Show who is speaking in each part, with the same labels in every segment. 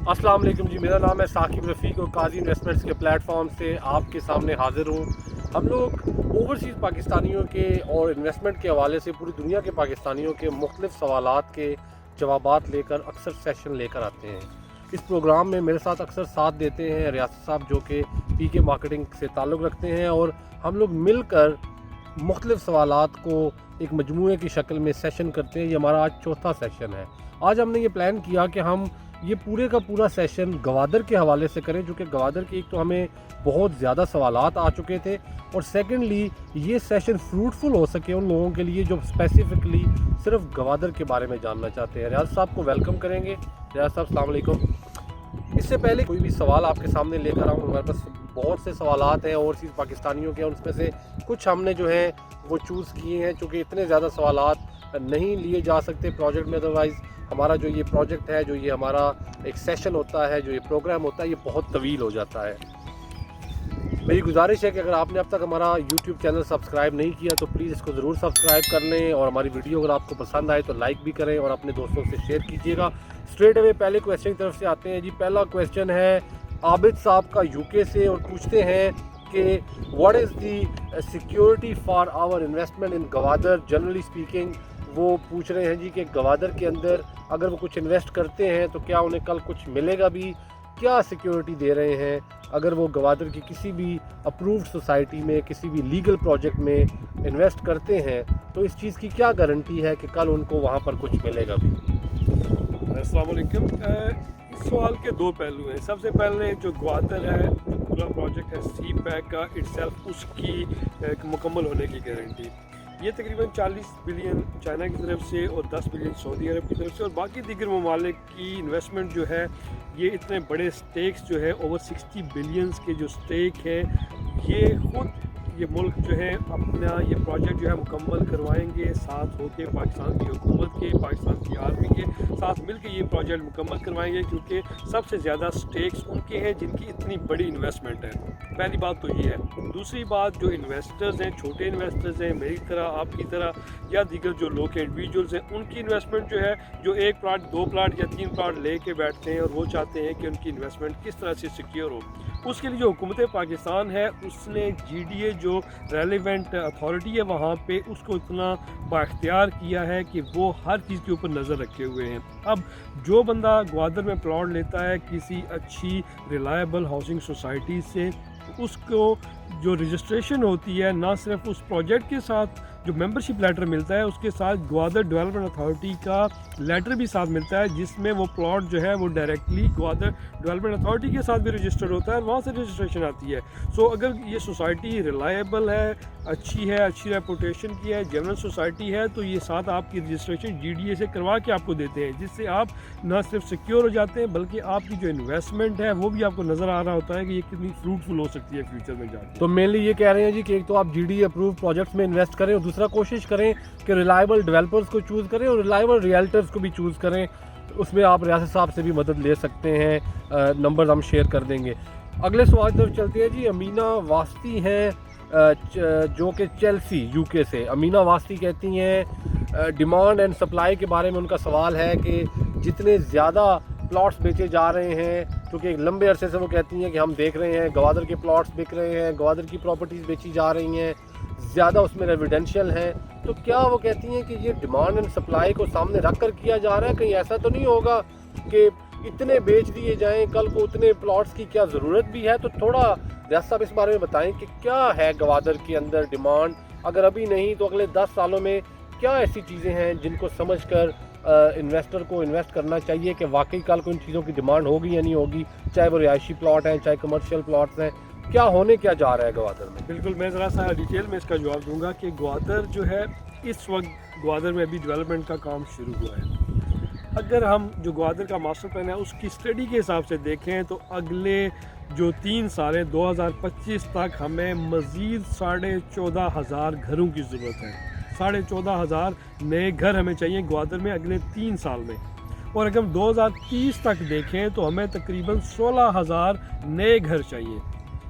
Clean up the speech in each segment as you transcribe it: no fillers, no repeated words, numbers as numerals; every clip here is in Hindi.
Speaker 1: अस्सलाम वालेकुम जी, मेरा नाम है साकिब रफ़ीक और काजी इन्वेस्टमेंट्स के प्लेटफॉर्म से आपके सामने हाज़िर हूँ। हम लोग ओवरसीज़ पाकिस्तानियों के और इन्वेस्टमेंट के हवाले से पूरी दुनिया के पाकिस्तानियों के मुख्तलिफ़ सवालात के जवाबात लेकर अक्सर सेशन लेकर आते हैं। इस प्रोग्राम में मेरे साथ अक्सर साथ देते हैं रियासत साहब, जो कि पीके मार्केटिंग से ताल्लुक़ रखते हैं, और हम लोग मिलकर मुख्तलिफ़ सवालात को एक मजमूए की शक्ल में सेशन करते हैं। ये हमारा आज चौथा सेशन है। आज हमने ये प्लान किया कि हम ये पूरे का पूरा सेशन गवादर के हवाले से करें, जो कि गवादर की एक तो हमें बहुत ज़्यादा सवालात आ चुके थे, और सेकेंडली ये सेशन फ्रूटफुल हो सके उन लोगों के लिए जो स्पेसिफ़िकली सिर्फ गवादर के बारे में जानना चाहते हैं। रियाज साहब को वेलकम करेंगे। रियाज साहब अस्सलाम वालेकुम। इससे पहले कोई भी सवाल आपके सामने लेकर आऊँ, हमारे पास बहुत से सवालात हैं ओवरसीज़ पाकिस्तानियों के, उनमें से कुछ हमने जो है वो चूज़ किए हैं, चूँकि इतने ज़्यादा सवालात नहीं लिए जा सकते प्रोजेक्ट में। अदरवाइज़ हमारा जो ये प्रोजेक्ट है, जो ये हमारा एक सेशन होता है, जो ये प्रोग्राम होता है, ये बहुत तवील हो जाता है। मेरी गुजारिश है कि अगर आपने अब तक हमारा YouTube चैनल सब्सक्राइब नहीं किया तो प्लीज़ इसको ज़रूर सब्सक्राइब कर लें, और हमारी वीडियो अगर आपको पसंद आए तो लाइक भी करें और अपने दोस्तों से शेयर कीजिएगा। स्ट्रेट अवे पहले क्वेश्चन की तरफ से आते हैं जी। पहला क्वेश्चन है आबिद साहब का UK से, और पूछते हैं कि what is the security for our investment in Gwadar. Generally speaking वो पूछ रहे हैं जी कि गवादर के अंदर अगर वो कुछ इन्वेस्ट करते हैं तो क्या उन्हें कल कुछ मिलेगा भी, क्या सिक्योरिटी दे रहे हैं अगर वो गवादर की किसी भी अप्रूव्ड सोसाइटी में, किसी भी लीगल प्रोजेक्ट में इन्वेस्ट करते हैं, तो इस चीज़ की क्या गारंटी है कि कल उनको वहाँ पर कुछ मिलेगा भी।
Speaker 2: अस्सलाम वालेकुम। इस सवाल के दो पहलू हैं। सबसे पहले जो गवादर है, जो पूरा प्रोजेक्ट है सी पैक का इटसेल्फ, उसकी मुकम्मल होने की गारंटी। ये तकरीबन 40 बिलियन चाइना की तरफ से और 10 बिलियन सऊदी अरब की तरफ से और बाकी दीगर ममालिक की इन्वेस्टमेंट जो है, ये इतने बड़े स्टेक्स जो है, ओवर 60 बिलियंस के जो स्टेक है, ये खुद ये मुल्क जो है अपना ये प्रोजेक्ट जो है मुकम्मल करवाएंगे, साथ होकर पाकिस्तान की हुकूमत के, पाकिस्तान की आर्मी के साथ मिलकर ये प्रोजेक्ट मुकम्मल करवाएंगे, क्योंकि सबसे ज़्यादा स्टेक्स उनके हैं जिनकी इतनी बड़ी इन्वेस्टमेंट है। पहली बात तो ये है। दूसरी बात, जो इन्वेस्टर्स हैं, छोटे इन्वेस्टर्स हैं, मेरी तरह, आपकी तरह, या दीगर जो लोग के इंडिविजुअल्स हैं, उनकी इन्वेस्टमेंट जो है, जो 1 प्लाट 2 प्लाट या 3 प्लाट ले के बैठते हैं और वो चाहते हैं कि उनकी इन्वेस्टमेंट किस तरह से सिक्योर हो, उसके लिए जो हुकूमत पाकिस्तान है उसने GDA जो रेलिवेंट अथॉरिटी है वहाँ पे उसको इतना बाख्तियार किया है कि वो हर चीज़ के ऊपर नज़र रखे हुए हैं। अब जो बंदा ग्वादर में प्लॉट लेता है किसी अच्छी रिलायबल हाउसिंग सोसाइटी से, उसको जो रजिस्ट्रेशन होती है, ना सिर्फ उस प्रोजेक्ट के साथ जो मेंबरशिप लेटर मिलता है, उसके साथ ग्वादर डेवलपमेंट अथॉरिटी का लेटर भी साथ मिलता है, जिसमें वो प्लॉट जो है वो डायरेक्टली ग्वादर डेवलपमेंट अथॉरिटी के साथ भी रजिस्टर्ड होता है और वहाँ से रजिस्ट्रेशन आती है। सो अगर ये सोसाइटी रिलायबल है, अच्छी रेपुटेशन की है, जनरल सोसाइटी है, तो ये साथ आपकी रजिस्ट्रेशन GDA से करवा के आपको देते हैं, जिससे आप ना सिर्फ सिक्योर हो जाते हैं बल्कि आपकी जो इन्वेस्टमेंट है वो भी आपको नज़र आ रहा होता है कि ये कितनी फ्रूटफुल हो सकती है फ्यूचर में जाकर।
Speaker 1: तो मेनली ये कह रहे हैं जी कि एक तो आप GDA अप्रूव प्रोजेक्ट्स में इन्वेस्ट करें, और दूसरा कोशिश करें कि रिलायबल डेवलपर्स को चूज़ करें और रिलायबल रियल्टर्स को भी चूज़ करें। उसमें आप रियासत साहब से भी मदद ले सकते हैं, नंबर हम शेयर कर देंगे। अगले सवाल की तरफ चलते हैं जी। अमीना वास्ती हैं जो कि चेल्सी UK से। अमीना वास्ती कहती हैं डिमांड एंड सप्लाई के बारे में उनका सवाल है कि जितने ज़्यादा प्लॉट्स बेचे जा रहे हैं, क्योंकि एक लंबे अरसे से वो कहती हैं कि हम देख रहे हैं गवादर के प्लॉट्स बिक रहे हैं, गवादर की प्रॉपर्टीज़ बेची जा रही हैं, ज़्यादा उसमें रेजिडेंशियल हैं, तो क्या वो कहती हैं कि ये डिमांड एंड सप्लाई को सामने रख कर किया जा रहा है? कहीं ऐसा तो नहीं होगा कि इतने बेच दिए जाएं, कल को उतने प्लॉट्स की क्या ज़रूरत भी है? तो थोड़ा रियाज साहब इस बारे में बताएं कि क्या है गवादर के अंदर डिमांड, अगर अभी नहीं तो अगले 10 सालों में क्या ऐसी चीज़ें हैं जिनको समझ कर इन्वेस्टर को इन्वेस्ट करना चाहिए कि वाकई कल को इन चीज़ों की डिमांड होगी या नहीं होगी, चाहे वो रिहायशी प्लॉट हैं, चाहे कमर्शियल प्लॉट्स हैं, क्या होने क्या जा रहा है गवादर में?
Speaker 2: बिल्कुल, मैं ज़रा सा डिटेल में इसका जवाब दूंगा कि ग्वादर जो है, इस वक्त ग्वादर में अभी डेवलपमेंट का काम शुरू हुआ है। अगर हम जो ग्वादर का मास्टर प्लान है उसकी स्टडी के हिसाब से देखें तो अगले जो 3 साल है 2025 तक हमें मज़ीद 14,500 घरों की ज़रूरत है। 14,500 नए घर हमें चाहिए ग्वादर में अगले 3 साल में। और अगर हम 2030 तक देखें तो हमें तकरीबन 16,000 नए घर चाहिए।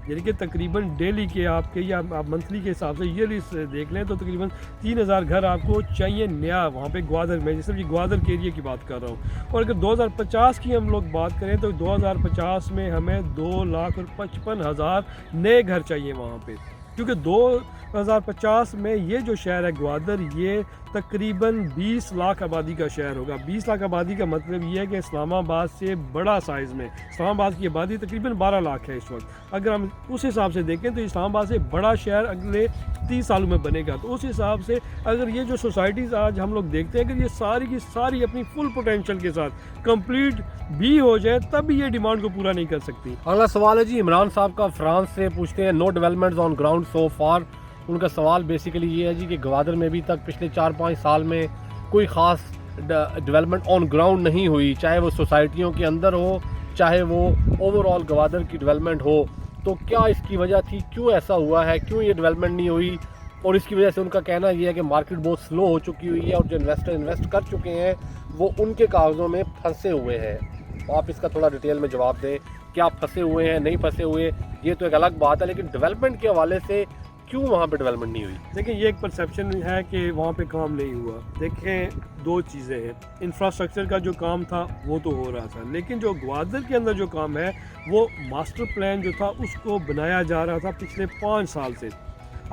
Speaker 2: यानी कि तकरीबन डेली के आपके या आप मंथली के हिसाब से ईयरली देख लें तो तकरीबन 3000 घर आपको चाहिए नया वहाँ पे ग्वादर में, जैसे कि ग्वादर के एरिया की बात कर रहा हूँ। और अगर 2050 की हम लोग बात करें तो 2050 में हमें 2,55,000 नए घर चाहिए वहाँ पे, क्योंकि 2050 में ये जो शहर है ग्वादर, ये तकरीबन 20 लाख आबादी का शहर होगा। 20 लाख आबादी का मतलब ये है कि इस्लामाबाद से बड़ा साइज़ में, इस्लामाबाद की आबादी तकरीबन 12 लाख है इस वक्त। अगर हम उस हिसाब से देखें तो इस्लामाबाद से बड़ा शहर अगले 30 सालों में बनेगा। तो उस हिसाब से अगर ये जो सोसाइटीज़ आज हम लोग देखते हैं कि ये सारी की सारी अपनी फुल पोटेंशियल के साथ कंप्लीट भी हो जाए, तब भी ये डिमांड को पूरा नहीं कर सकती।
Speaker 1: अगला सवाल है जी इमरान साहब का, फ्रांस से पूछते हैं, no developments on ground so far. उनका सवाल बेसिकली ये है जी कि ग्वादर में अभी तक पिछले 4-5 साल में कोई ख़ास डेवलपमेंट ऑन ग्राउंड नहीं हुई, चाहे वो सोसाइटियों के अंदर हो, चाहे वो ओवरऑल ग्वादर की डेवलपमेंट हो। तो क्या इसकी वजह थी, क्यों ऐसा हुआ है, क्यों ये डेवलपमेंट नहीं हुई? और इसकी वजह से उनका कहना ये है कि मार्केट बहुत स्लो हो चुकी हुई है और जो इन्वेस्टर इन्वेस्ट कर चुके हैं वो उनके कागज़ों में फंसे हुए हैं। तो आप इसका थोड़ा डिटेल में जवाब दें, क्या फंसे हुए हैं, नहीं फंसे हुए, ये तो एक अलग बात है, लेकिन डेवलपमेंट के हवाले से क्यों वहाँ पे डेवलपमेंट नहीं हुई?
Speaker 2: देखिए, ये एक परसेप्शन है कि वहाँ पे काम नहीं हुआ। देखें, दो चीज़ें हैं, इंफ्रास्ट्रक्चर का जो काम था वो तो हो रहा था, लेकिन जो ग्वादर के अंदर जो काम है वो मास्टर प्लान जो था उसको बनाया जा रहा था पिछले 5 साल से।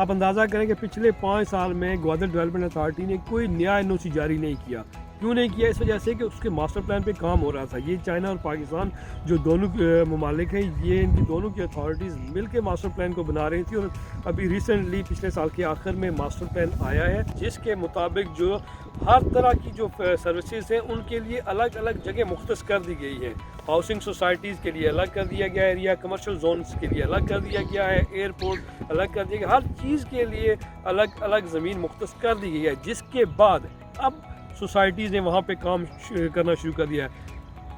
Speaker 2: आप अंदाज़ा करें कि पिछले 5 साल में ग्वादर डेवलपमेंट अथॉरिटी ने कोई नया एनओसी जारी नहीं किया। क्यों नहीं किया? इस वजह से कि उसके मास्टर प्लान पे काम हो रहा था। ये चाइना और पाकिस्तान जो दोनों ममालिक हैं, ये इनकी दोनों की अथॉरिटीज़ मिल के मास्टर प्लान को बना रही थी। और अभी रिसेंटली पिछले साल के आखिर में मास्टर प्लान आया है, जिसके मुताबिक जो हर तरह की जो सर्विसेज हैं उनके लिए अलग अलग जगह मुख्तस कर दी गई है। हाउसिंग सोसाइटीज़ के लिए अलग कर दिया गया एरिया, कमर्शियल जोन्स के लिए अलग कर दिया गया है, एयरपोर्ट अलग कर दिया गया, हर चीज़ के लिए अलग अलग ज़मीन मुख्तस कर दी गई है। जिसके बाद अब सोसाइटीज़ ने वहाँ पे काम करना शुरू कर दिया है।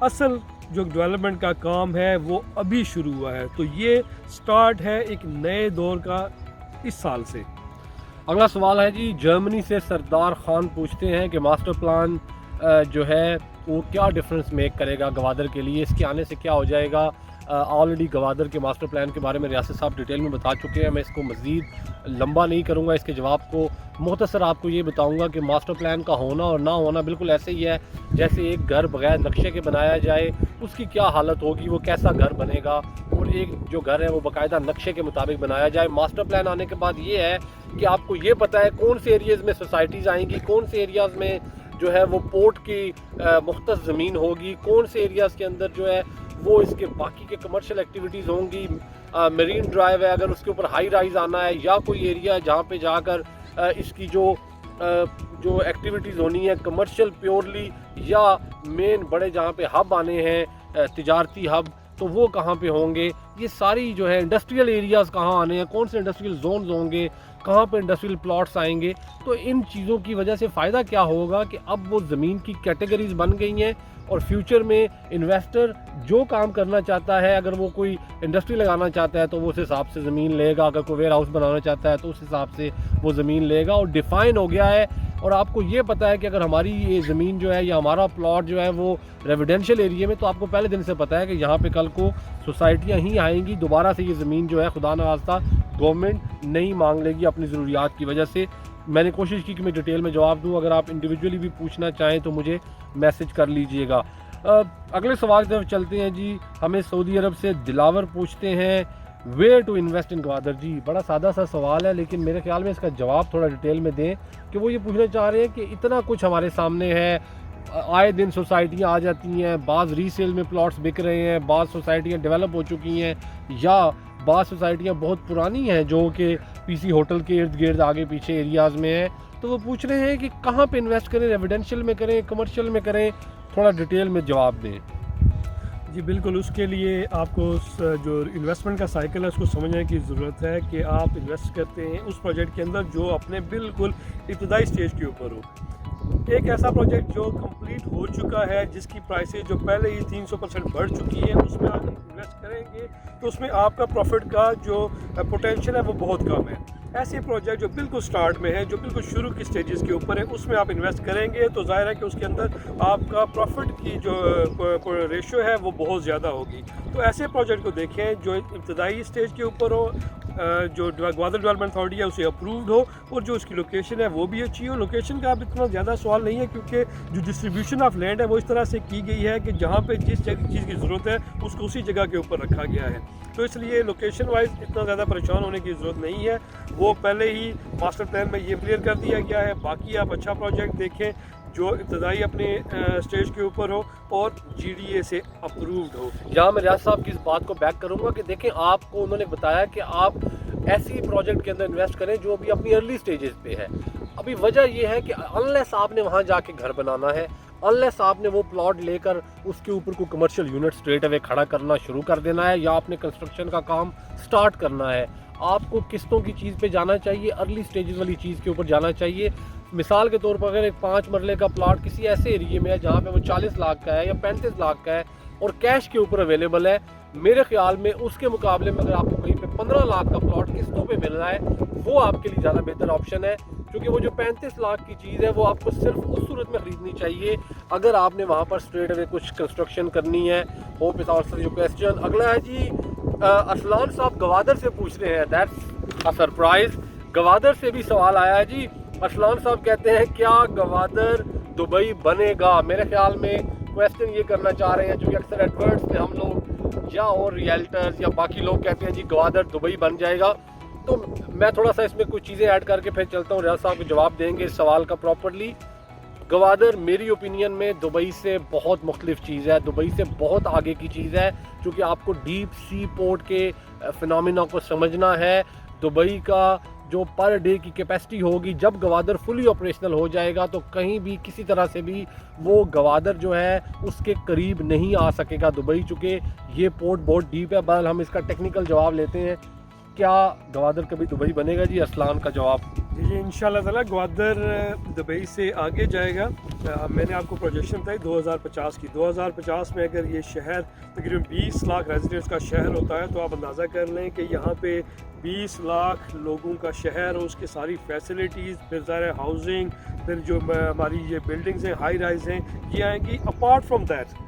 Speaker 2: असल जो डेवलपमेंट का काम है वो अभी शुरू हुआ है, तो ये स्टार्ट है एक नए दौर का इस साल से।
Speaker 1: अगला सवाल है जी जर्मनी से सरदार खान पूछते हैं कि मास्टर प्लान जो है वो क्या डिफरेंस मेक करेगा ग्वादर के लिए, इसके आने से क्या हो जाएगा? ऑलरेडी ग्वादर के मास्टर प्लान के बारे में रियासत साहब डिटेल में बता चुके हैं, मैं इसको मज़ीद लंबा नहीं करूँगा। इसके जवाब को मुख्तसर आपको ये बताऊँगा कि मास्टर प्लान का होना और ना होना बिल्कुल ऐसे ही है जैसे एक घर बगैर नक्शे के बनाया जाए, उसकी क्या हालत होगी, वो कैसा घर बनेगा, और एक जो घर है वो बाकायदा नक्शे के मुताबिक बनाया जाए। मास्टर प्लान आने के बाद ये है कि आपको ये पता है कौन से एरियाज़ में सोसाइटीज़ आएंगी, कौन से एरियाज़ में जो है वो पोर्ट की मुख्तस ज़मीन होगी, कौन से एरियाज़ के अंदर जो है वो इसके बाकी के कमर्शियल एक्टिविटीज़ होंगी। मरीन ड्राइव है, अगर उसके ऊपर हाई राइज आना है, या कोई एरिया है जहाँ पे जाकर इसकी जो एक्टिविटीज़ होनी है कमर्शियल प्योरली, या मेन बड़े जहाँ पे हब आने हैं तिजारती हब, तो वो कहाँ पे होंगे। ये सारी जो है इंडस्ट्रियल एरियाज़ कहाँ आने हैं, कौन से इंडस्ट्रियल जोन्स होंगे, कहाँ पे इंडस्ट्रियल प्लॉट्स आएंगे। तो इन चीज़ों की वजह से फ़ायदा क्या होगा कि अब वो ज़मीन की कैटेगरीज बन गई हैं और फ्यूचर में इन्वेस्टर जो काम करना चाहता है, अगर वो कोई इंडस्ट्री लगाना चाहता है तो वो उस हिसाब से ज़मीन लेगा, अगर कोई वेयर हाउस बनाना चाहता है तो उस हिसाब से वो ज़मीन लेगा, और डिफ़ाइन हो गया है। और आपको ये पता है कि अगर हमारी ये ज़मीन जो है या हमारा प्लॉट जो है वो रेजिडेंशियल एरिया में, तो आपको पहले दिन से पता है कि यहाँ पे कल को सोसाइटियाँ ही आएंगी, दोबारा से ये ज़मीन जो है खुदा न खास्ता गवर्नमेंट नहीं मांग लेगी अपनी ज़रूरियात की वजह से। मैंने कोशिश की कि मैं डिटेल में जवाब दूँ, अगर आप इंडिविजुअली भी पूछना चाहें तो मुझे मैसेज कर लीजिएगा। अगले सवाल की तरफ चलते हैं जी। हमें सऊदी अरब से दिलावर पूछते हैं where to invest in Gwadar. जी बड़ा सादा सा सवाल है, लेकिन मेरे ख्याल में इसका जवाब थोड़ा डिटेल में दें कि वो ये पूछना चाह रहे हैं कि इतना कुछ हमारे सामने है, आए दिन सोसाइटियाँ आ जाती हैं, बाज़ रीसेल में प्लॉट्स बिक रहे हैं, बाज़ सोसाइटियाँ डेवलप हो चुकी हैं, या बाज़ सोसाइटियाँ बहुत पुरानी हैं जो कि पीसी होटल के इर्द गिर्द आगे पीछे एरियाज़ में हैं। तो वो पूछ रहे हैं कि कहाँ पे इन्वेस्ट करें, रेजिडेंशियल में करें, कमर्शियल में करें, थोड़ा डिटेल में जवाब दें।
Speaker 2: जी बिल्कुल, उसके लिए आपको जो इन्वेस्टमेंट का साइकिल है उसको समझने की ज़रूरत है कि आप इन्वेस्ट करते हैं उस प्रोजेक्ट के अंदर जो अपने बिल्कुल इब्तदाई स्टेज के ऊपर हो। एक ऐसा प्रोजेक्ट जो कंप्लीट हो चुका है, जिसकी प्राइसेस जो पहले ही 300% बढ़ चुकी है, उसमें आप इन्वेस्ट करेंगे तो उसमें आपका प्रॉफिट का जो पोटेंशियल है वो बहुत कम है। ऐसे प्रोजेक्ट जो बिल्कुल स्टार्ट में है, जो बिल्कुल शुरू की स्टेजेस के ऊपर है, उसमें आप इन्वेस्ट करेंगे तो जाहिर है कि उसके अंदर आपका प्रॉफिट की जो रेशो है वो बहुत ज़्यादा होगी। तो ऐसे प्रोजेक्ट को देखें जो इब्तदाई स्टेज के ऊपर हो, जो ग्वादर डेवलपमेंट अथॉरिटी है उसे अप्रूव्ड हो, और जो उसकी लोकेशन है वो भी अच्छी हो। लोकेशन का अब इतना ज़्यादा सवाल नहीं है, क्योंकि जो डिस्ट्रीब्यूशन ऑफ लैंड है वो इस तरह से की गई है कि जहाँ पे जिस चीज़ की ज़रूरत है उसको उसी जगह के ऊपर रखा गया है। तो इसलिए लोकेशन वाइज इतना ज़्यादा परेशान होने की ज़रूरत नहीं है, वो पहले ही मास्टर प्लान में ये क्लियर कर दिया गया है। बाकी आप अच्छा प्रोजेक्ट देखें जो इब्तदाई अपने स्टेज के ऊपर हो और GDA से अप्रूव्ड हो।
Speaker 1: यहाँ मैं रियाज साहब की इस बात को बैक करूँगा कि देखें, आपको उन्होंने बताया कि आप ऐसी प्रोजेक्ट के अंदर इन्वेस्ट करें जो अभी अपनी अर्ली स्टेजेस पे है। अभी वजह यह है कि अनलेस आपने वहाँ जाके घर बनाना है, अनलेस आपने वो प्लॉट लेकर उसके ऊपर कोई कमर्शियल यूनिट स्ट्रेट अवे खड़ा करना शुरू कर देना है, या आपने कंस्ट्रक्शन का काम स्टार्ट करना है, आपको किस्तों की चीज़ पे जाना चाहिए, अर्ली स्टेजेस वाली चीज़ के ऊपर जाना चाहिए। मिसाल के तौर पर अगर एक 5 मरले का प्लॉट किसी ऐसे एरिए में है जहाँ पे वो 40 लाख का है या 35 लाख का है और कैश के ऊपर अवेलेबल है, मेरे ख्याल में उसके मुकाबले में अगर आपको कहीं पे 15 लाख का प्लॉट किस्तों पे मिल रहा है, वो आपके लिए ज़्यादा बेहतर ऑप्शन है। क्योंकि वो जो 35 लाख की चीज़ है वो आपको सिर्फ उस सूरत में ख़रीदनी चाहिए अगर आपने वहाँ पर स्ट्रेट अवे कुछ कंस्ट्रक्शन करनी है। होप इस आंसर योर क्वेश्चन। अगला है जी असलान साहब गवादर से पूछ रहे हैं, दैट्स अ सरप्राइज। गवादर से भी सवाल आया है जी। असलान साहब कहते हैं क्या गवादर दुबई बनेगा? मेरे ख्याल में क्वेश्चन ये करना चाह रहे हैं, क्योंकि अक्सर एडवर्ट्स में हम लोग या और रियल्टर्स या बाकी लोग कहते हैं जी गवादर दुबई बन जाएगा। तो मैं थोड़ा सा इसमें कुछ चीज़ें ऐड करके फिर चलता हूँ, रियाज साहब को जवाब देंगे इस सवाल का प्रॉपरली। गवादर मेरी ओपिनियन में दुबई से बहुत मुख्तलिफ चीज़ है, दुबई से बहुत आगे की चीज़ है, क्योंकि आपको डीप सी पोर्ट के फिनोमिना को समझना है। दुबई का जो पर डे की कैपेसिटी होगी, जब गवादर फुली ऑपरेशनल हो जाएगा तो कहीं भी किसी तरह से भी वो गवादर जो है उसके करीब नहीं आ सकेगा दुबई, चूँकि ये पोर्ट बहुत डीप है। बहरहाल हम इसका टेक्निकल जवाब लेते हैं, क्या गवादर कभी दुबई बनेगा जी? असलान का जवाब
Speaker 2: जी इंशाल्लाह ताला ग्वादर दुबई से आगे जाएगा। मैंने आपको प्रोजेक्शन बताई 2050 की। 2050 में अगर ये शहर तकरीबन 20 लाख रेजिडेंट्स का शहर होता है, तो आप अंदाज़ा कर लें कि यहाँ पे 20 लाख लोगों का शहर, उसके सारी फैसिलिटीज़, फिर ज़ाहिर हाउसिंग, फिर जो हमारी ये बिल्डिंग्स हैं, हाई राइज हैं, ये आएंगी। अपार्ट फ्राम दैट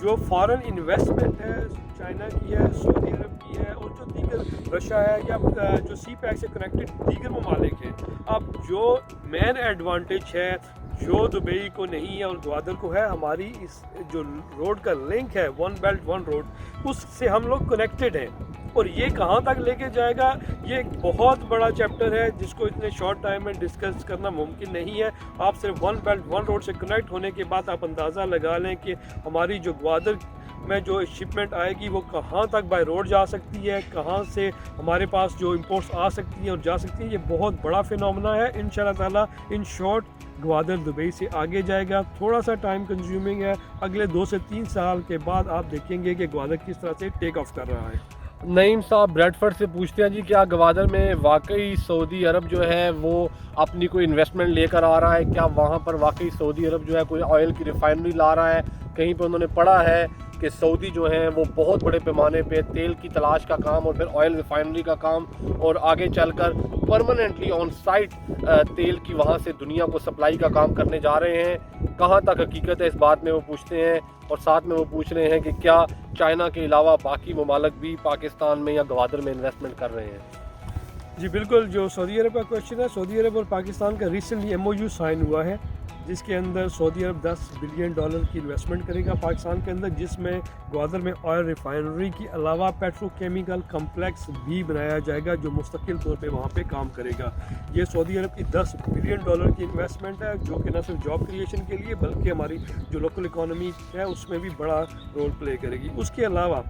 Speaker 2: जो फॉरेन इन्वेस्टमेंट है, चाइना की है, सऊदी अरब की है, और जो दीगर रशिया है, या जो सी पैक से कनेक्टेड दीगर ममालिक हैं। अब जो मेन एडवांटेज है जो दुबई को नहीं है और ग्वादर को है, हमारी इस जो रोड का लिंक है, वन बेल्ट वन रोड, उससे हम लोग कनेक्टेड हैं। और ये कहाँ तक लेके जाएगा, ये एक बहुत बड़ा चैप्टर है जिसको इतने शॉर्ट टाइम में डिस्कस करना मुमकिन नहीं है। आप सिर्फ वन बेल्ट वन रोड से कनेक्ट होने के बाद आप अंदाज़ा लगा लें कि हमारी जो ग्वादर में जो शिपमेंट आएगी वो कहाँ तक बाय रोड जा सकती है, कहाँ से हमारे पास जो इंपोर्ट्स आ सकती हैं और जा सकती हैं। ये बहुत बड़ा फिनोमेना है। इंशाल्लाह ताला इन शॉर्ट ग्वादर दुबई से आगे जाएगा। थोड़ा सा टाइम कंज्यूमिंग है, अगले 2 से 3 साल के बाद आप देखेंगे कि ग्वादर किस तरह से टेक ऑफ कर रहा है।
Speaker 1: नईम साहब ब्रेडफर्ड से पूछते हैं जी, क्या गवादर में वाकई सऊदी अरब जो है वो अपनी कोई इन्वेस्टमेंट लेकर आ रहा है? क्या वहाँ पर वाकई सऊदी अरब जो है कोई ऑयल की रिफाइनरी ला रहा है? कहीं पर उन्होंने पढ़ा है कि सऊदी जो है वो बहुत बड़े पैमाने पे तेल की तलाश का काम और फिर ऑयल रिफाइनरी का काम और आगे चलकर परमानेंटली ऑन साइट तेल की वहाँ से दुनिया को सप्लाई का काम करने जा रहे हैं? कहाँ तक हकीकत है इस बात में वो पूछते हैं। और साथ में वो पूछ रहे हैं कि क्या चाइना के अलावा बाकी ममालिक भी पाकिस्तान में या गवादर में इन्वेस्टमेंट कर रहे हैं?
Speaker 2: जी बिल्कुल, जो सऊदी अरब का क्वेश्चन है, सऊदी अरब और पाकिस्तान का रिसेंटली MOU साइन हुआ है, जिसके अंदर सऊदी अरब $10 बिलियन की इन्वेस्टमेंट करेगा पाकिस्तान के अंदर, जिसमें ग्वादर में ऑयल रिफाइनरी के अलावा पेट्रोकेमिकल कम्प्लेक्स भी बनाया जाएगा जो मुस्तकिल तौर पे वहाँ पे काम करेगा। ये सऊदी अरब की $10 बिलियन की इन्वेस्टमेंट है, जो कि न सिर्फ जॉब क्रिएशन के लिए बल्कि हमारी जो लोकल इकॉनमी है उसमें भी बड़ा रोल प्ले करेगी। उसके अलावा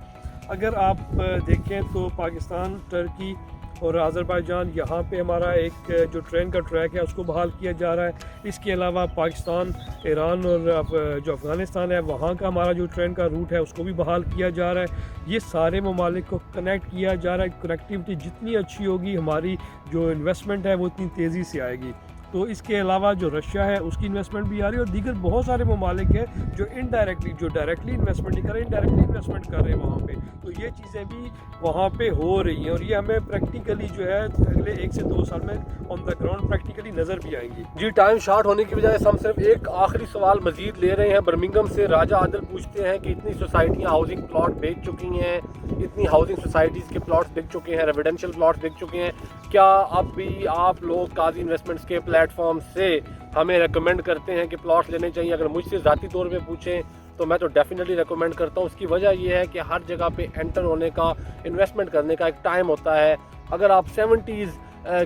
Speaker 2: अगर आप देखें तो पाकिस्तान, टर्की और अज़रबैजान, यहाँ पे हमारा एक जो ट्रेन का ट्रैक है उसको बहाल किया जा रहा है। इसके अलावा पाकिस्तान, ईरान और जो अफ़गानिस्तान है वहाँ का हमारा जो ट्रेन का रूट है उसको भी बहाल किया जा रहा है। ये सारे ममालिक को कनेक्ट किया जा रहा है। कनेक्टिविटी जितनी अच्छी होगी, हमारी जो इन्वेस्टमेंट है वो इतनी तेज़ी से आएगी। तो इसके अलावा जो रशिया है उसकी इन्वेस्टमेंट भी आ रही है और दीगर बहुत सारे ममालिक हैं जो इनडायरेक्टली, जो डायरेक्टली इन्वेस्टमेंट नहीं कर रहे, इनडायरेक्टली इन्वेस्टमेंट कर रहे हैं वहाँ पे। तो ये चीज़ें भी वहाँ पे हो रही हैं और ये हमें प्रैक्टिकली जो है अगले 1 से 2 साल में ऑन द ग्राउंड प्रैक्टिकली नज़र भी आएंगी।
Speaker 1: जी, टाइम शॉर्ट होने की वजह से हम सिर्फ एक आखिरी सवाल मजीद ले रहे हैं। बर्मिंघम से राजा आदिल पूछते हैं कि इतनी सोसाइटियाँ हाउसिंग प्लॉट बेच चुकी हैं, इतनी हाउसिंग सोसाइटीज़ के प्लॉट्स बिक चुके हैं, रेजिडेंशियल प्लॉट्स बिक चुके हैं, क्या अब भी आप लोग काजी इन्वेस्टमेंट्स के प्लेटफॉर्म से हमें रेकमेंड करते हैं कि प्लॉट्स लेने चाहिए? अगर मुझसे ज़ाती तौर पे पूछें तो मैं तो डेफिनेटली रेकमेंड करता हूँ। उसकी वजह यह है कि हर जगह पे एंटर होने का, इन्वेस्टमेंट करने का एक टाइम होता है। अगर आप 70s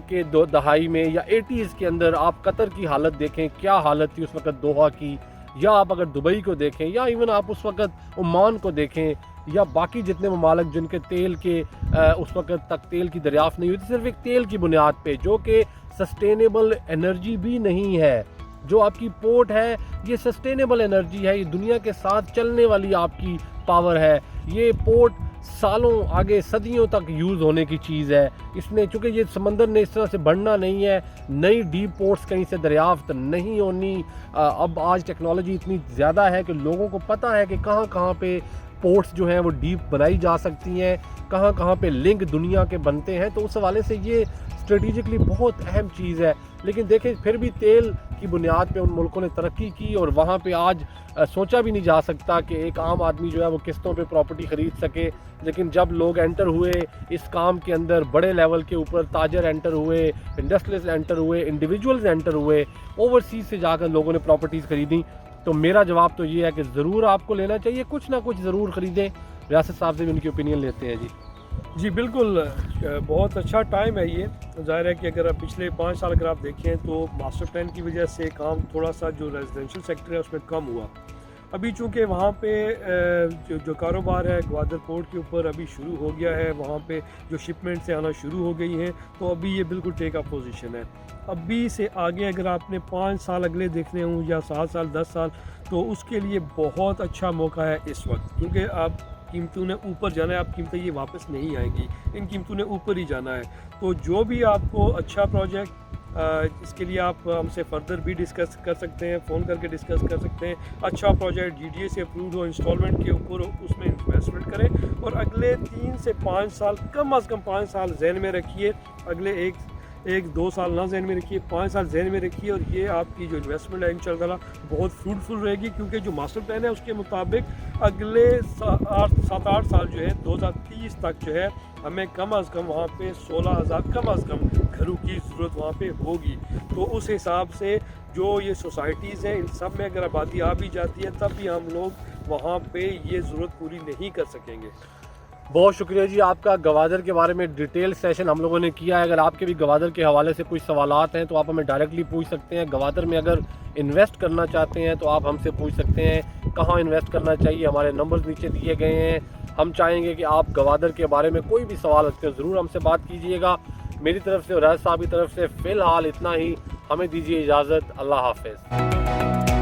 Speaker 1: के दहाई में या 80s के अंदर आप कतर की हालत देखें, क्या हालत थी उस वक्त दोहा की, या आप अगर दुबई को देखें, या इवन आप उस वक्त ओमान को देखें, या बाकी जितने ममालिक जिनके तेल के उस वक्त तक तेल की दरियाफ्त नहीं हुई थी, सिर्फ एक तेल की बुनियाद पे, जो कि सस्टेनेबल एनर्जी भी नहीं है। जो आपकी पोर्ट है ये सस्टेनेबल एनर्जी है, ये दुनिया के साथ चलने वाली आपकी पावर है। ये पोर्ट सालों आगे सदियों तक यूज़ होने की चीज़ है। इसने, चूँकि ये समंदर ने इस तरह से बढ़ना नहीं है, नई डीप पोर्ट्स कहीं से दरियाफ्त नहीं होनी। अब आज टेक्नोलॉजी इतनी ज़्यादा है कि लोगों को पता है कि कहाँ कहाँ पे पोर्ट्स जो हैं वो डीप बनाई जा सकती हैं, कहाँ कहाँ पे लिंक दुनिया के बनते हैं। तो उस हवाले से ये स्ट्रेटिजिकली बहुत अहम चीज़ है। लेकिन देखें, फिर भी तेल की बुनियाद पे उन मुल्कों ने तरक्की की और वहाँ पे आज सोचा भी नहीं जा सकता कि एक आम आदमी जो है वो किस्तों पे प्रॉपर्टी ख़रीद सके। लेकिन जब लोग एंटर हुए इस काम के अंदर, बड़े लेवल के ऊपर ताजर एंटर हुए, इंडस्ट्रियलिस्ट एंटर हुए, इंडिविजुअल्स एंटर हुए, ओवरसीज़ से जाकर लोगों ने प्रॉपर्टीज़ ख़रीदी। तो मेरा जवाब तो ये है कि ज़रूर आपको लेना चाहिए, कुछ ना कुछ ज़रूर ख़रीदें। रियासत साहब से भी उनकी ओपिनियन लेते हैं।
Speaker 2: जी बिल्कुल, बहुत अच्छा टाइम है ये। ज़ाहिर है कि अगर आप पिछले 5 साल अगर आप देखें तो मास्टर प्लान की वजह से काम थोड़ा सा जो रेजिडेंशियल सेक्टर है उसमें कम हुआ। अभी चूँकि वहाँ पे जो कारोबार है ग्वादर पोर्ट के ऊपर अभी शुरू हो गया है, वहाँ पे जो शिपमेंट से आना शुरू हो गई हैं, तो अभी ये बिल्कुल टेक अप पोजीशन है। अभी से आगे अगर आपने 5 साल अगले देखने हों या 7 साल 10 साल, तो उसके लिए बहुत अच्छा मौका है इस वक्त, क्योंकि आप कीमतों ने ऊपर जाना है, आप कीमतें ये वापस नहीं आएंगी, इन कीमतों ने ऊपर ही जाना है। तो जो भी आपको अच्छा प्रोजेक्ट, इसके लिए आप हमसे फर्दर भी डिस्कस कर सकते हैं, फ़ोन करके डिस्कस कर सकते हैं। अच्छा प्रोजेक्ट जीडीए से अप्रूव्ड हो, इंस्टॉलमेंट के ऊपर हो, उसमें इन्वेस्टमेंट करें और अगले 3 से 5 साल, कम अज़ कम 5 साल जहन में रखिए। अगले एक 2 साल ना जहन में रखिए, 5 साल जहन में रखिए और ये आपकी जो इन्वेस्टमेंट है इंशाअल्लाह बहुत फ्रूटफुल रहेगी। क्योंकि जो मास्टर प्लान है उसके मुताबिक अगले 7-8 साल जो है 2030 तक जो है हमें कम अज़ कम वहाँ पे 16,000 कम अज़ कम घरों की ज़रूरत वहाँ पे होगी। तो उस हिसाब से जो ये सोसाइटीज़ हैं इन सब में अगर आबादी आ भी जाती है तब भी हम लोग वहाँ पे ये ज़रूरत पूरी नहीं कर सकेंगे।
Speaker 1: बहुत शुक्रिया जी आपका। गवादर के बारे में डिटेल सेशन हम लोगों ने किया है। अगर आपके भी गवादर के हवाले से कुछ सवालात हैं तो आप हमें डायरेक्टली पूछ सकते हैं। गवादर में अगर इन्वेस्ट करना चाहते हैं तो आप हमसे पूछ सकते हैं कहाँ इन्वेस्ट करना चाहिए। हमारे नंबर्स नीचे दिए गए हैं। हम चाहेंगे कि आप गवादर के बारे में कोई भी सवाल रखते हो ज़रूर हमसे बात कीजिएगा। मेरी तरफ से और राज साहब की तरफ से फ़िलहाल इतना ही। हमें दीजिए इजाज़त। अल्लाह हाफ़िज़।